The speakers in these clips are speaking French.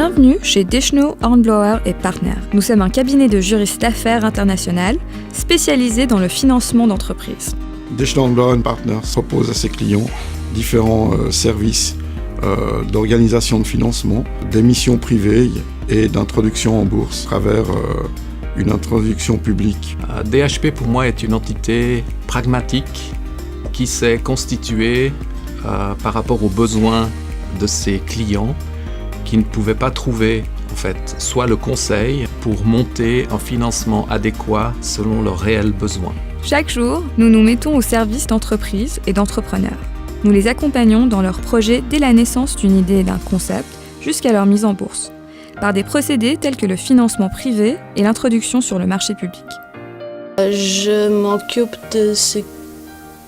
Bienvenue chez Deschenaux, Hornblower & Partners. Nous sommes un cabinet de juristes d'affaires international spécialisé dans le financement d'entreprises. Deschenaux, Hornblower & Partners propose à ses clients différents services d'organisation de financement, d'émissions privées et d'introduction en bourse à travers une introduction publique. DHP pour moi est une entité pragmatique qui s'est constituée par rapport aux besoins de ses clients qui ne pouvaient pas trouver en fait soit le conseil pour monter un financement adéquat selon leurs réels besoins. Chaque jour, nous nous mettons au service d'entreprises et d'entrepreneurs. Nous les accompagnons dans leurs projets dès la naissance d'une idée et d'un concept jusqu'à leur mise en bourse, par des procédés tels que le financement privé et l'introduction sur le marché public. Je m'occupe de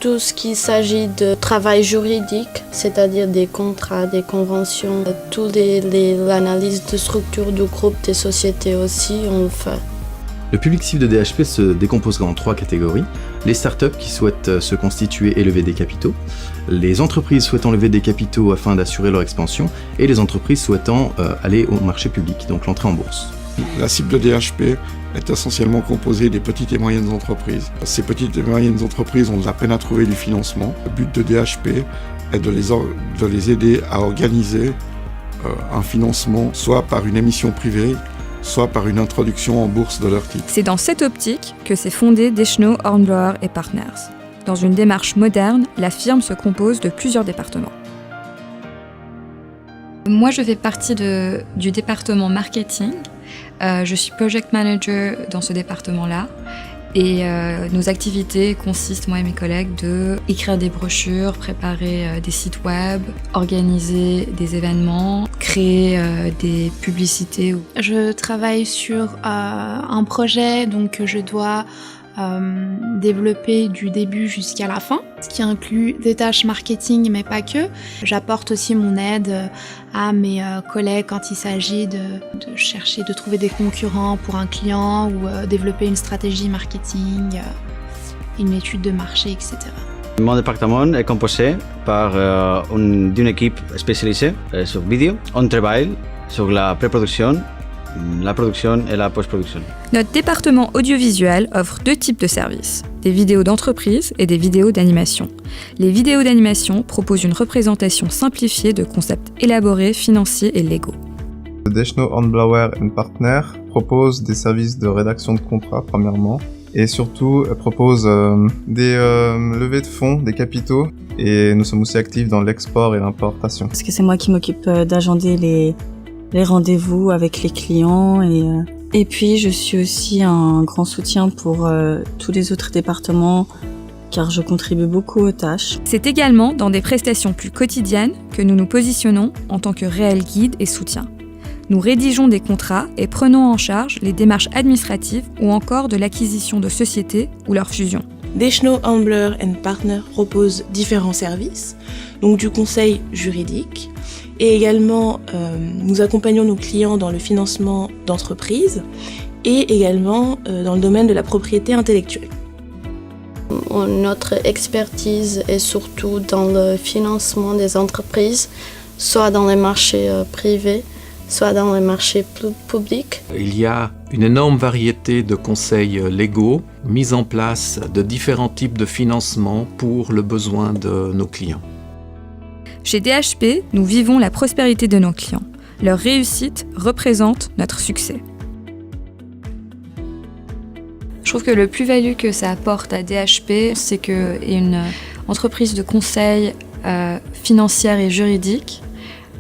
tout ce qui s'agit de travail juridique, c'est-à-dire des contrats, des conventions, l'analyse de structure du groupe, des sociétés aussi, on le fait. Le public cible de DHP se décomposera en 3 catégories. Les startups qui souhaitent se constituer et lever des capitaux, les entreprises souhaitant lever des capitaux afin d'assurer leur expansion, et les entreprises souhaitant aller au marché public, donc l'entrée en bourse. La cible de DHP est essentiellement composée des petites et moyennes entreprises. Ces petites et moyennes entreprises ont de la peine à trouver du financement. Le but de DHP est de les aider à organiser un financement, soit par une émission privée, soit par une introduction en bourse de leur titre. C'est dans cette optique que s'est fondé Deschenaux, Hornblower & Partners. Dans une démarche moderne, la firme se compose de plusieurs départements. Moi, je fais partie du département marketing. Je suis project manager dans ce département-là. Et nos activités consistent, moi et mes collègues, de écrire des brochures, préparer des sites web, organiser des événements, créer des publicités. Je travaille sur un projet donc que je dois développer du début jusqu'à la fin, ce qui inclut des tâches marketing mais pas que. J'apporte aussi mon aide à mes collègues quand il s'agit de chercher, de trouver des concurrents pour un client ou développer une stratégie marketing, une étude de marché, etc. Mon département est composé d'une équipe spécialisée sur vidéo. On travaille sur la pré-production, la production et la post-production. Notre département audiovisuel offre 2 types de services, des vidéos d'entreprise et des vidéos d'animation. Les vidéos d'animation proposent une représentation simplifiée de concepts élaborés, financiers et légaux. Deschenaux, Hornblower & Partners propose des services de rédaction de contrats premièrement et surtout propose des levées de fonds, des capitaux, et nous sommes aussi actifs dans l'export et l'importation. Parce que c'est moi qui m'occupe d'agender les rendez-vous avec les clients et puis je suis aussi un grand soutien pour tous les autres départements car je contribue beaucoup aux tâches. C'est également dans des prestations plus quotidiennes que nous nous positionnons en tant que réel guide et soutien. Nous rédigeons des contrats et prenons en charge les démarches administratives ou encore de l'acquisition de sociétés ou leur fusion. Deschenaux, Hornblower & Partners propose différents services, donc du conseil juridique, et également nous accompagnons nos clients dans le financement d'entreprises et également dans le domaine de la propriété intellectuelle. Notre expertise est surtout dans le financement des entreprises, soit dans les marchés privés, soit dans les marchés publics. Il y a une énorme variété de conseils légaux mis en place de différents types de financement pour le besoin de nos clients. Chez DHP, nous vivons la prospérité de nos clients. Leur réussite représente notre succès. Je trouve que le plus-value que ça apporte à DHP, c'est qu'une entreprise de conseil financière et juridique,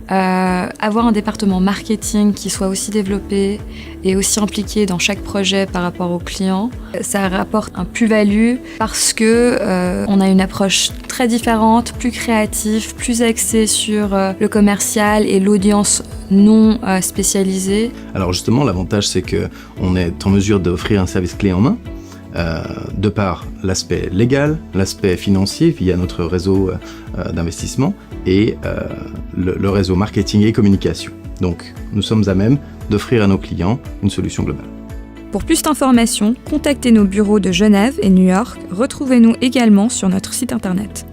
avoir un département marketing qui soit aussi développé et aussi impliqué dans chaque projet par rapport aux clients, ça rapporte un plus-value parce que on a une approche très différente, plus créative, plus axée sur le commercial et l'audience non spécialisée. Alors justement, l'avantage c'est qu'on est en mesure d'offrir un service clé en main, de par l'aspect légal, l'aspect financier via notre réseau d'investissement et le réseau marketing et communication. Donc nous sommes à même d'offrir à nos clients une solution globale. Pour plus d'informations, contactez nos bureaux de Genève et New York. Retrouvez-nous également sur notre site internet.